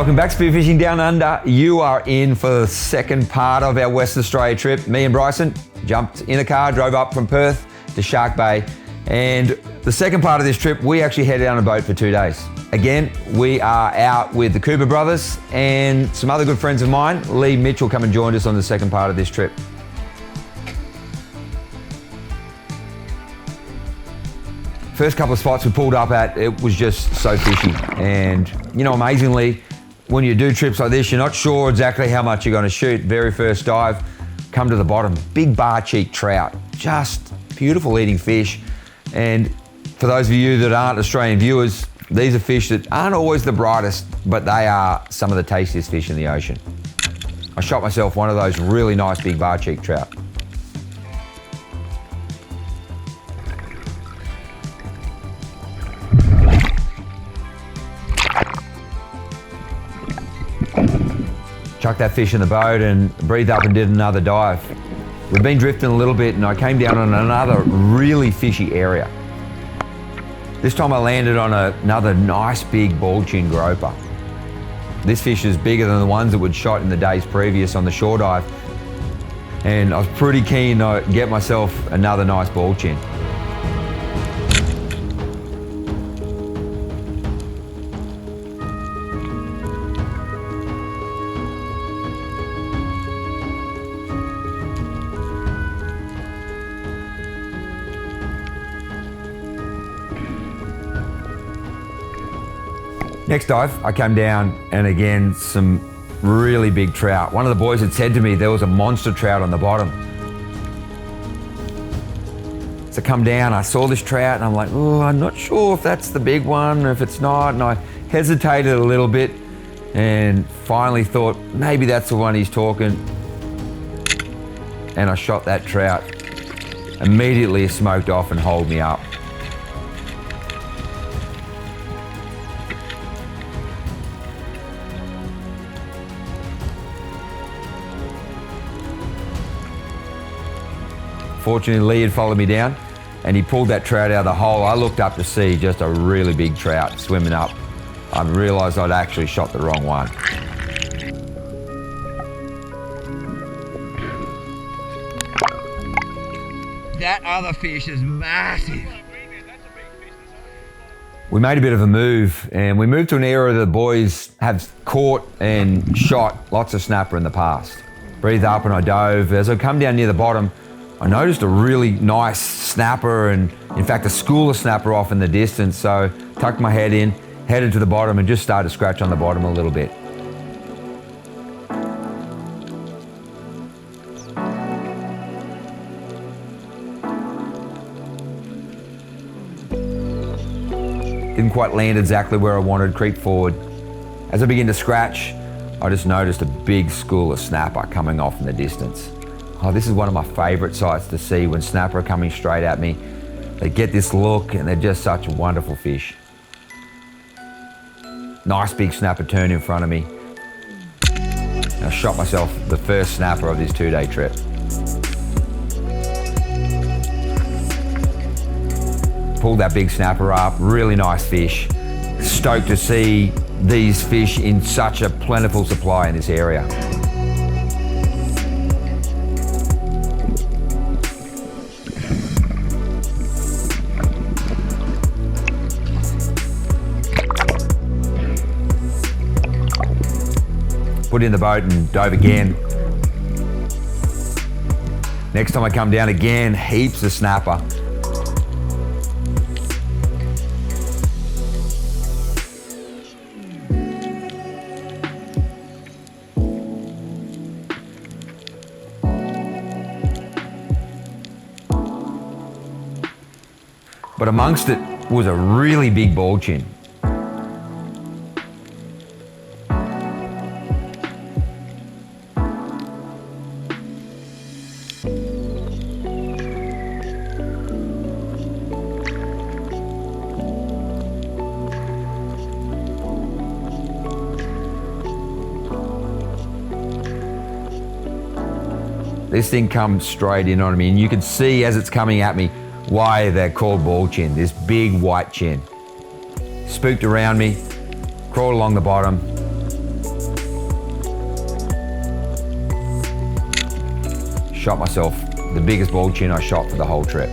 Welcome back, Spearfishing Down Under. You are in for the second part of our Western Australia trip. Me and Bryson jumped in a car, drove up from Perth to Shark Bay. And the second part of this trip, we actually headed on a boat for 2 days. Again, we are out with the Cooper brothers and some other good friends of mine. Lee Mitchell come and joined us on the second part of this trip. First couple of spots we pulled up at, it was just so fishy. And, you know, amazingly, when you do trips like this, you're not sure exactly how much you're going to shoot. Very first dive, come to the bottom, big bar cheek trout, just beautiful eating fish. And for those of you that aren't Australian viewers, these are fish that aren't always the brightest, but they are some of the tastiest fish in the ocean. I shot myself one of those really nice big bar cheek trout. Chucked that fish in the boat and breathed up and did another dive. We've been drifting a little bit and I came down on another really fishy area. This time I landed on another nice big ball chin groper. This fish is bigger than the ones that we'd shot in the days previous on the shore dive. And I was pretty keen to get myself another nice ball chin. Next dive, I came down and again, some really big trout. One of the boys had said to me there was a monster trout on the bottom. So I come down, I saw this trout and I'm like, oh, I'm not sure if that's the big one or if it's not. And I hesitated a little bit and finally thought, maybe that's the one he's talking. And I shot that trout. Immediately smoked off and hauled me up. Fortunately, Lee had followed me down and he pulled that trout out of the hole. I looked up to see just a really big trout swimming up. I realized I'd actually shot the wrong one. That other fish is massive. We made a bit of a move and we moved to an area that the boys have caught and shot lots of snapper in the past. Breathed up and I dove. As I come down near the bottom, I noticed a really nice snapper and in fact a school of snapper off in the distance. So tucked my head in, headed to the bottom and just started to scratch on the bottom a little bit. Didn't quite land exactly where I wanted, creep forward. As I began to scratch, I just noticed a big school of snapper coming off in the distance. Oh, this is one of my favorite sights to see when snapper are coming straight at me. They get this look and they're just such wonderful fish. Nice big snapper turn in front of me. And I shot myself the first snapper of this 2-day trip. Pulled that big snapper up, really nice fish. Stoked to see these fish in such a plentiful supply in this area. Put in the boat and dove again. Next time I come down again, heaps of snapper. But amongst it was a really big ball chin. This thing comes straight in on me and you can see as it's coming at me why they're called ball chin, this big white chin. Spooked around me, crawled along the bottom, shot myself the biggest ball chin I shot for the whole trip.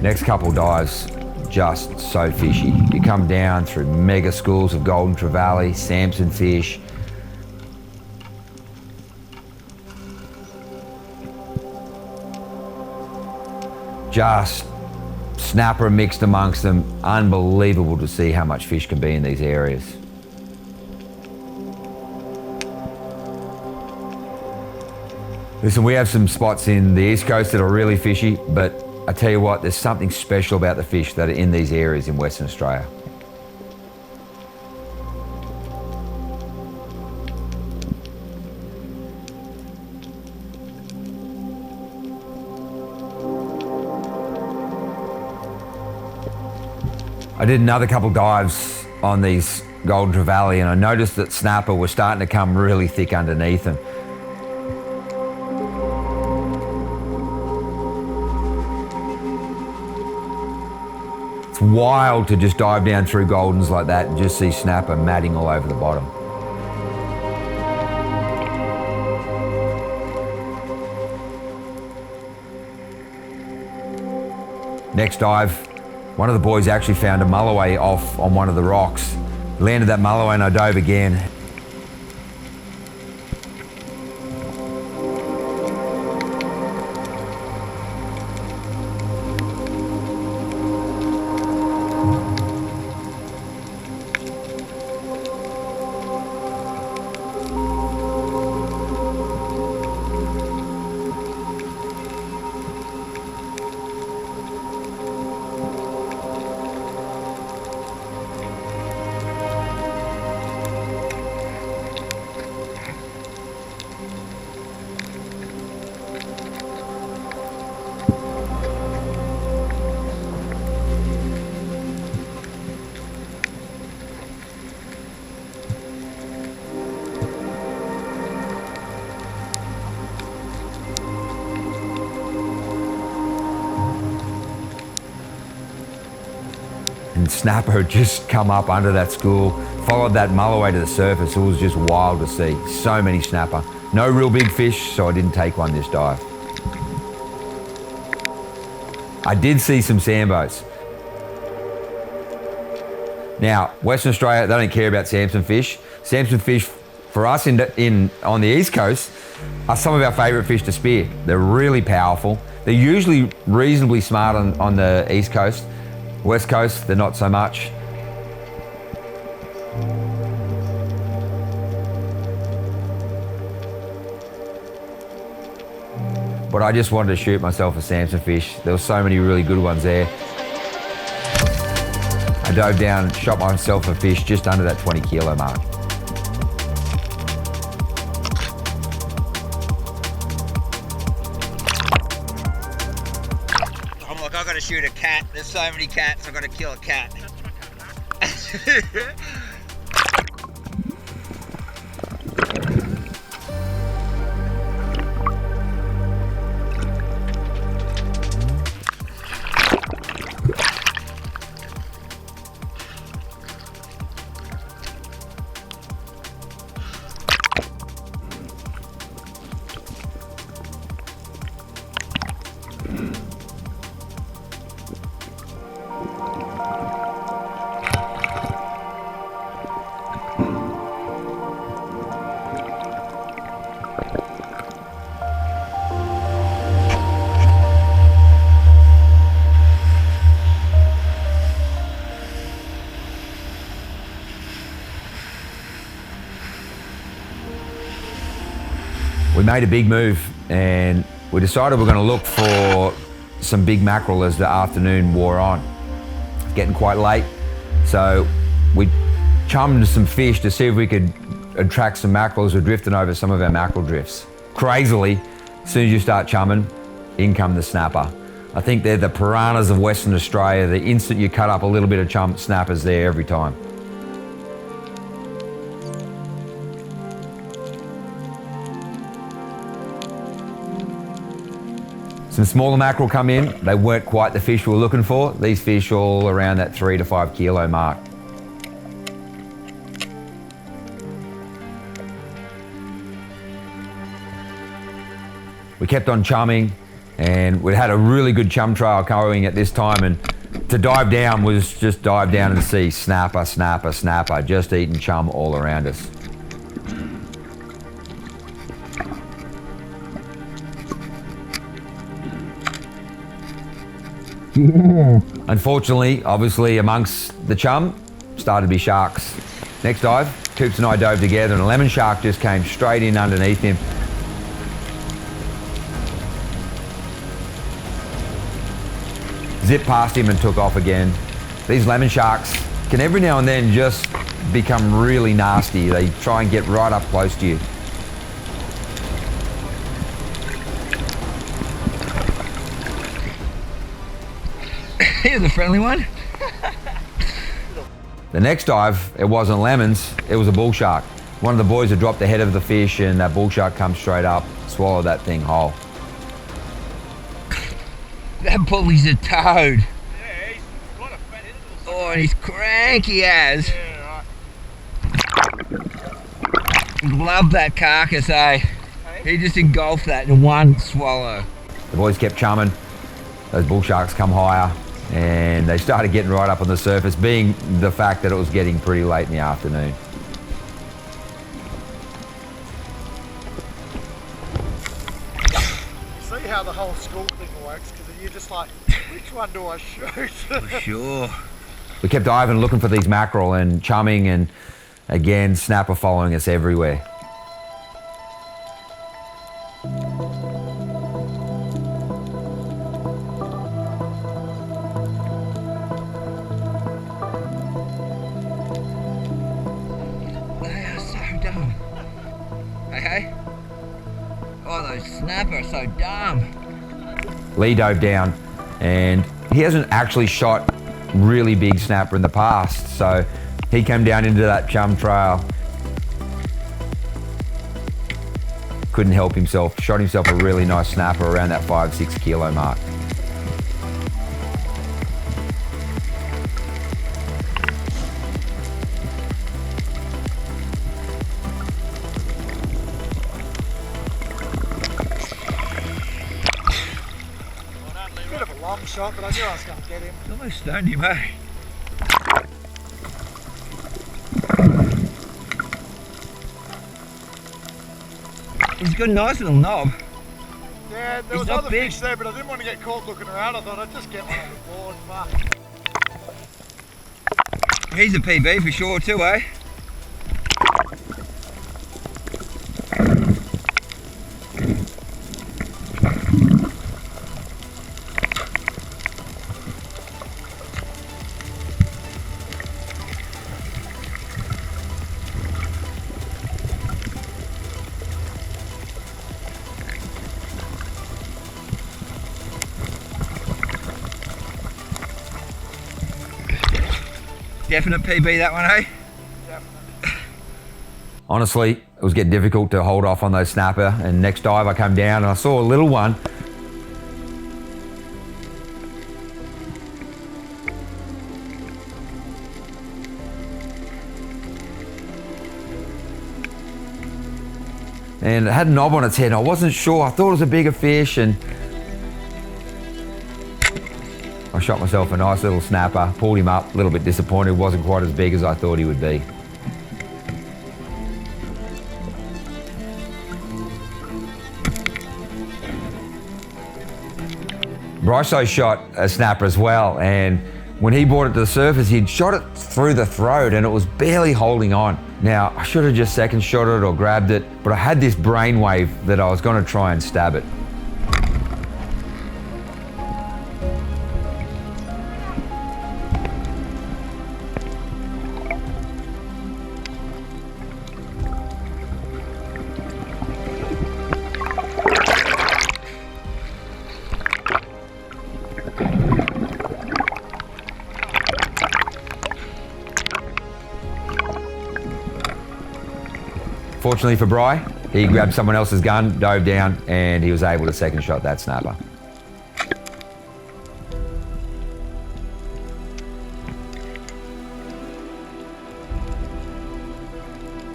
Next couple dives, just so fishy. You come down through mega schools of golden trevally, Samson fish. Just snapper mixed amongst them. Unbelievable to see how much fish can be in these areas. Listen, we have some spots in the East Coast that are really fishy, but I tell you what, there's something special about the fish that are in these areas in Western Australia. I did another couple dives on these golden trevally and I noticed that snapper was starting to come really thick underneath them. It's wild to just dive down through goldens like that and just see snapper matting all over the bottom. Next dive, one of the boys actually found a mulloway off on one of the rocks. Landed that mulloway and I dove again. And snapper had just come up under that school, followed that mulloway to the surface. It was just wild to see. So many snapper. No real big fish, so I didn't take one this dive. I did see some sambo's. Now, Western Australia, they don't care about Samson fish. Samson fish, for us on the East Coast, are some of our favourite fish to spear. They're really powerful. They're usually reasonably smart on the East Coast. West Coast, they're not so much. But I just wanted to shoot myself a Samson fish. There were so many really good ones there. I dove down and shot myself a fish just under that 20 kilo mark. I'm like, I've got to shoot a cat. There's so many cats, I've got to kill a cat. We made a big move and we decided we're going to look for some big mackerel as the afternoon wore on. It's getting quite late, so we chummed some fish to see if we could attract some mackerel as we're drifting over some of our mackerel drifts. Crazily, as soon as you start chumming, in come the snapper. I think they're the piranhas of Western Australia. The instant you cut up a little bit of chum, snapper's there every time. Some smaller mackerel come in. They weren't quite the fish we were looking for. These fish all around that 3 to 5 kilo mark. We kept on chumming, and we had a really good chum trail going at this time, and to dive down was just dive down and see snapper, snapper, snapper, just eating chum all around us. Yeah. Unfortunately, obviously amongst the chum, started to be sharks. Next dive, Coops and I dove together and a lemon shark just came straight in underneath him. Zipped past him and took off again. These lemon sharks can every now and then just become really nasty. They try and get right up close to you. Here's a friendly one. The next dive, it wasn't lemons, it was a bull shark. One of the boys had dropped the head of the fish and that bull shark come straight up, swallowed that thing whole. That bully's a toad. Yeah, he's got a fat head. Oh, and he's cranky as. Yeah, right. Love that carcass, eh? Hey? He just engulfed that in one swallow. The boys kept chumming. Those bull sharks come higher and they started getting right up on the surface, being the fact that it was getting pretty late in the afternoon. See how the whole school thing works, because you're just like, which one do I shoot? For sure. We kept diving, looking for these mackerel and chumming, and again, snapper following us everywhere. They are so dumb. Hey. Oh, those snapper are so dumb. Lee dove down, and he hasn't actually shot really big snapper in the past, so he came down into that chum trail. Couldn't help himself, shot himself a really nice snapper around that 5-6 kilo mark. Bit of a long shot, but I knew I was going to get him. Almost stoned him, eh? He's got a nice little knob. Yeah, there He's was not other big. fish there, but I didn't want to get caught looking around. I thought I'd just get one on the board. Fuck. He's a PB for sure too, eh? Definite PB that one, eh? Definitely. Honestly, it was getting difficult to hold off on those snapper, and next dive I come down and I saw a little one. And it had a knob on its head. I wasn't sure. I thought it was a bigger fish, and I shot myself a nice little snapper, pulled him up, a little bit disappointed. Wasn't quite as big as I thought he would be. Bryso shot a snapper as well, and when he brought it to the surface, he'd shot it through the throat and it was barely holding on. Now, I should have just second shot it or grabbed it, but I had this brainwave that I was going to try and stab it. Fortunately for Bry, he grabbed someone else's gun, dove down, and he was able to second shot that snapper.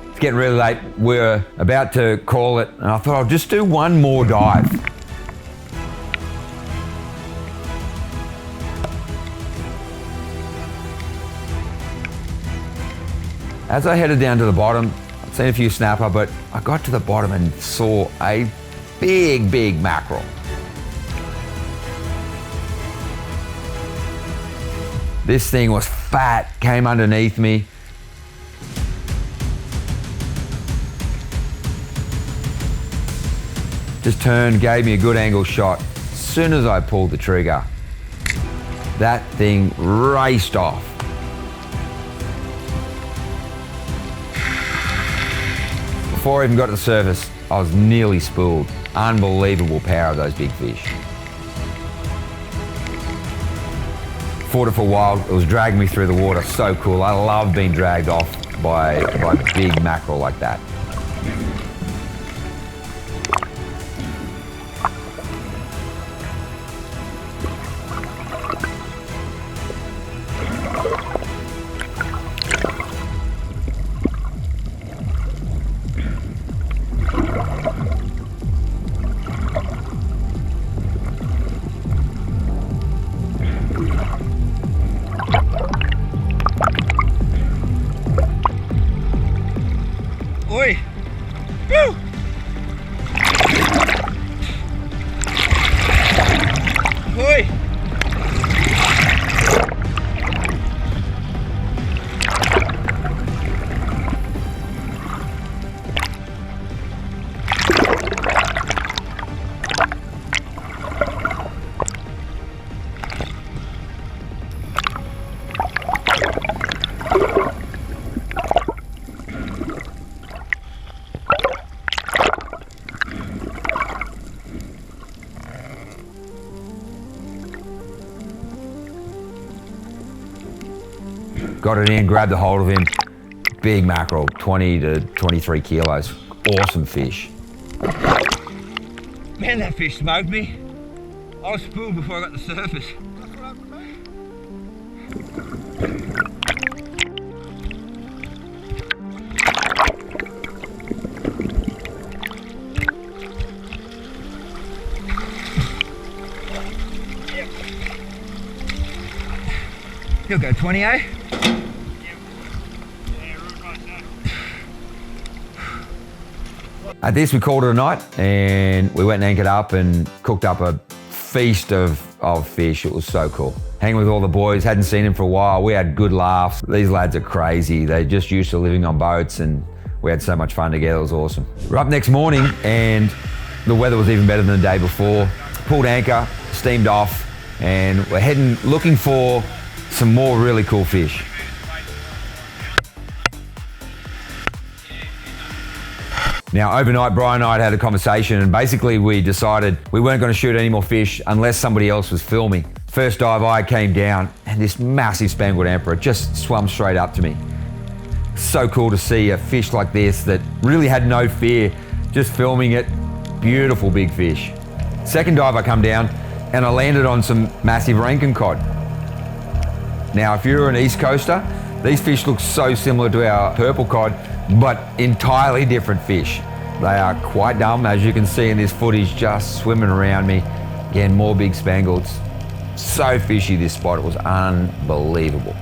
It's getting really late. We're about to call it, and I thought I'll just do one more dive. As I headed down to the bottom, I'd seen a few snapper, but I got to the bottom and saw a big, big mackerel. This thing was fat, came underneath me. Just turned, gave me a good angle shot. As soon as I pulled the trigger, that thing raced off. Before I even got to the surface, I was nearly spooled. Unbelievable power of those big fish. Fought it for a while. It was dragging me through the water. So cool. I love being dragged off by big mackerel like that. Oi! Woo! Oi! Got it in, grabbed a hold of him. Big mackerel, 20 to 23 kilos. Awesome fish. Man, that fish smoked me. I was spooled before I got to the surface. That's what happened to me. He'll go 20, eh? At this, we called it a night, and we went and anchored up and cooked up a feast of fish. It was so cool. Hanging with all the boys, hadn't seen them for a while. We had good laughs. These lads are crazy. They're just used to living on boats, and we had so much fun together. It was awesome. We're up next morning, and the weather was even better than the day before. Pulled anchor, steamed off, and we're heading, looking for some more really cool fish. Now, overnight, Brian and I had a conversation, and basically we decided we weren't going to shoot any more fish unless somebody else was filming. First dive, I came down, and this massive spangled emperor just swam straight up to me. So cool to see a fish like this that really had no fear, just filming it. Beautiful big fish. Second dive, I come down, and I landed on some massive Rankin cod. Now, if you're an East Coaster, these fish look so similar to our purple cod, but entirely different fish. They are quite dumb, as you can see in this footage, just swimming around me. Again, more big spangleds. So fishy, this spot. It was unbelievable.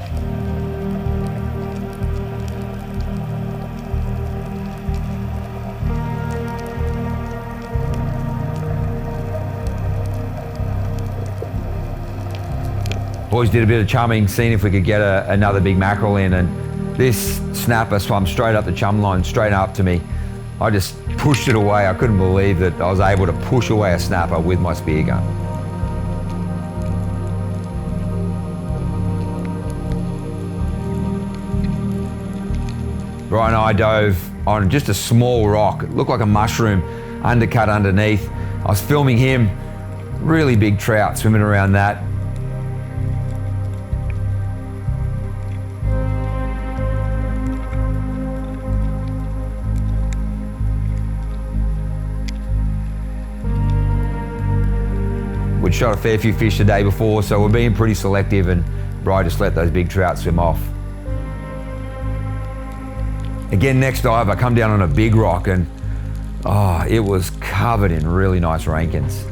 Boys did a bit of chumming, seeing if we could get another big mackerel in, and this snapper swam straight up the chum line, straight up to me. I just pushed it away. I couldn't believe that I was able to push away a snapper with my spear gun. Brian and I dove on just a small rock. It looked like a mushroom, undercut underneath. I was filming him, really big trout swimming around that. We'd shot a fair few fish the day before, so we're being pretty selective, and Bri just let those big trout swim off. Again, next dive, I come down on a big rock, and it was covered in really nice rankins.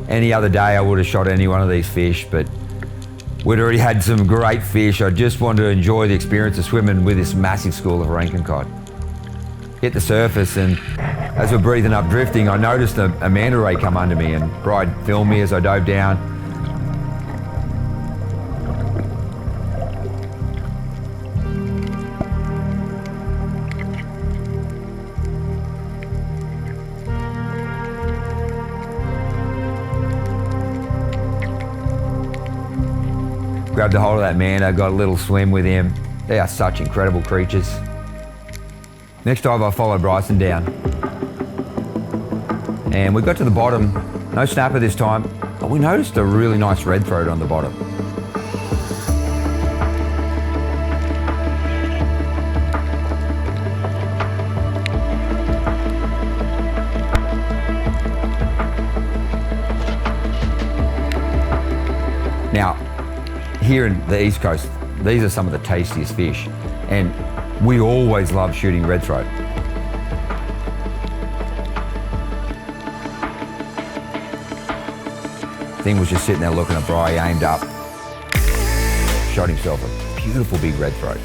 Any other day I would have shot any one of these fish, but we'd already had some great fish. I just wanted to enjoy the experience of swimming with this massive school of rankin cod. Hit the surface, and as we're breathing up drifting, I noticed a manta ray come under me, and Bride filmed me as I dove down. Grabbed a hold of that manta, got a little swim with him. They are such incredible creatures. Next dive, I followed Bryson down. And we got to the bottom, no snapper this time, but we noticed a really nice red throat on the bottom. Now, here in the East Coast, these are some of the tastiest fish, and we always love shooting red throat. Thing was just sitting there looking at Bri, aimed up, shot himself a beautiful big red throat.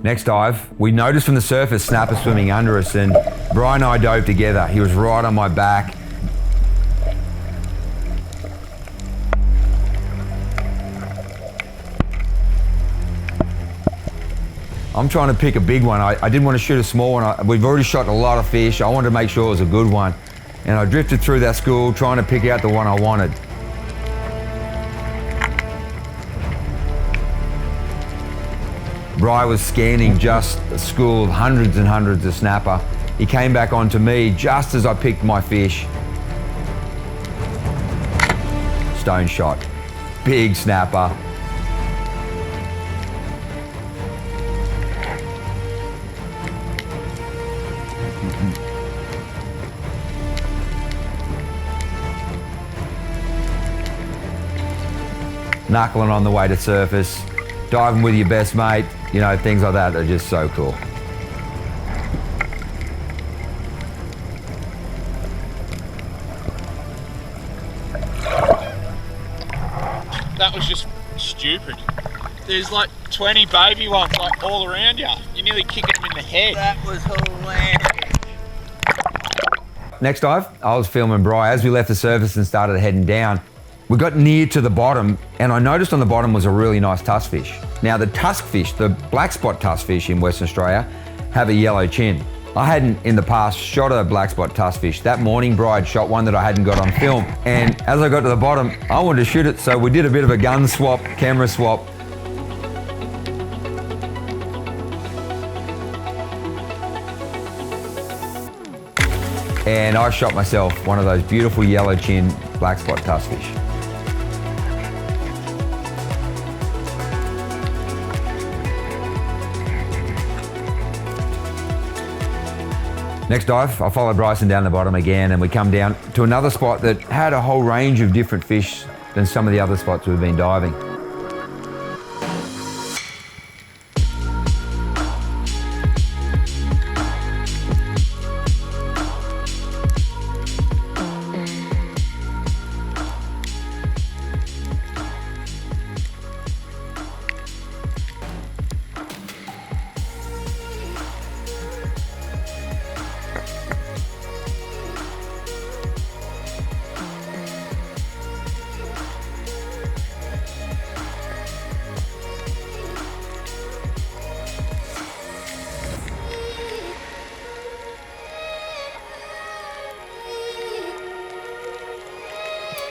Next dive, we noticed from the surface snapper swimming under us, and Brian and I dove together. He was right on my back. I'm trying to pick a big one. I didn't want to shoot a small one. We've already shot a lot of fish. I wanted to make sure it was a good one. And I drifted through that school trying to pick out the one I wanted. Bri was scanning just a school of hundreds and hundreds of snapper. He came back onto me just as I picked my fish. Stone shot, big snapper. Knuckling on the way to surface, diving with your best mate, you know, things like that are just so cool. That was just stupid. There's like 20 baby ones like all around you. You're nearly kicking them in the head. That was hilarious. Next dive, I was filming Bri. As we left the surface and started heading down, we got near to the bottom, and I noticed on the bottom was a really nice tusk fish. Now the tusk fish, the black spot tusk fish in Western Australia, have a yellow chin. I hadn't in the past shot a black spot tusk fish. That morning, Bride shot one that I hadn't got on film. And as I got to the bottom, I wanted to shoot it, so we did a bit of a gun swap, camera swap. And I shot myself one of those beautiful yellow chin black spot tusk fish. Next dive, I followed Bryson down the bottom again, and we come down to another spot that had a whole range of different fish than some of the other spots we've been diving.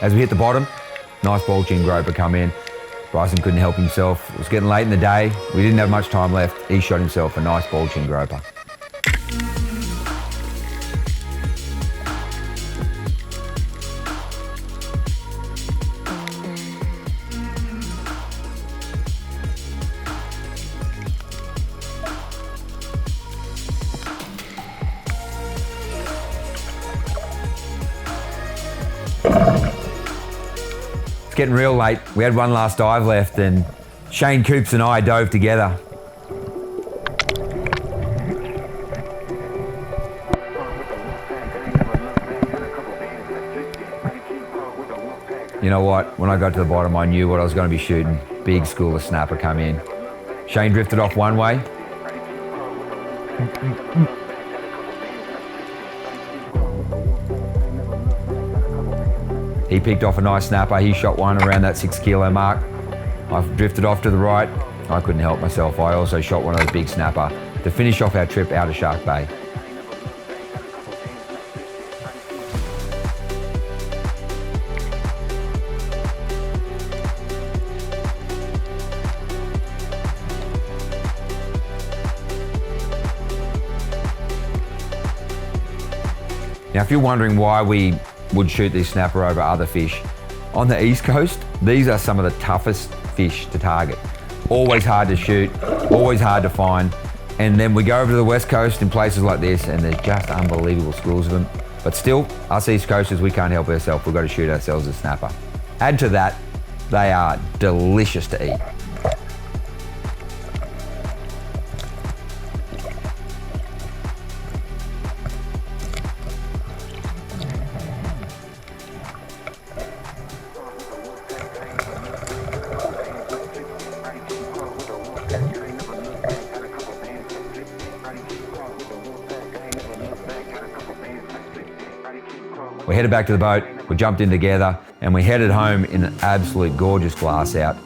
As we hit the bottom, nice ball chin groper come in. Bryson couldn't help himself. It was getting late in the day. We didn't have much time left. He shot himself a nice ball chin groper. It's getting real late. We had one last dive left and Shane Coops and I dove together. You know what? When I got to the bottom, I knew what I was going to be shooting. Big school of snapper come in. Shane drifted off one way. He picked off a nice snapper. He shot one around that 6 kilo mark. I drifted off to the right. I couldn't help myself. I also shot one of those big snapper to finish off our trip out of Shark Bay. Now, if you're wondering why we would shoot this snapper over other fish, on the East Coast, these are some of the toughest fish to target. Always hard to shoot, always hard to find. And then we go over to the West Coast in places like this and there's just unbelievable schools of them. But still, us East Coasters, we can't help ourselves. We've got to shoot ourselves a snapper. Add to that, they are delicious to eat. We headed back to the boat, we jumped in together, and we headed home in an absolute gorgeous glass out.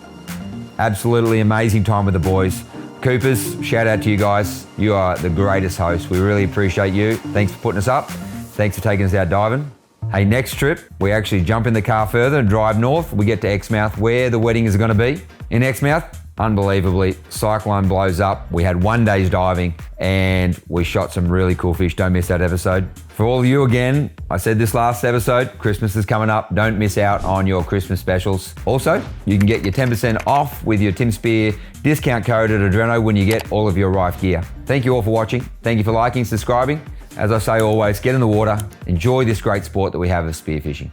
Absolutely amazing time with the boys. Coopers, shout out to you guys. You are the greatest hosts. We really appreciate you. Thanks for putting us up. Thanks for taking us out diving. Hey, next trip, we actually jump in the car further and drive north. We get to Exmouth, where the wedding is gonna be. In Exmouth, unbelievably, cyclone blows up. We had 1 day's diving and we shot some really cool fish. Don't miss that episode. For all of you again, I said this last episode, Christmas is coming up. Don't miss out on your Christmas specials. Also, you can get your 10% off with your Tim Spear discount code at Adreno when you get all of your Rife gear. Thank you all for watching. Thank you for liking, subscribing. As I say always, get in the water, enjoy this great sport that we have of spearfishing.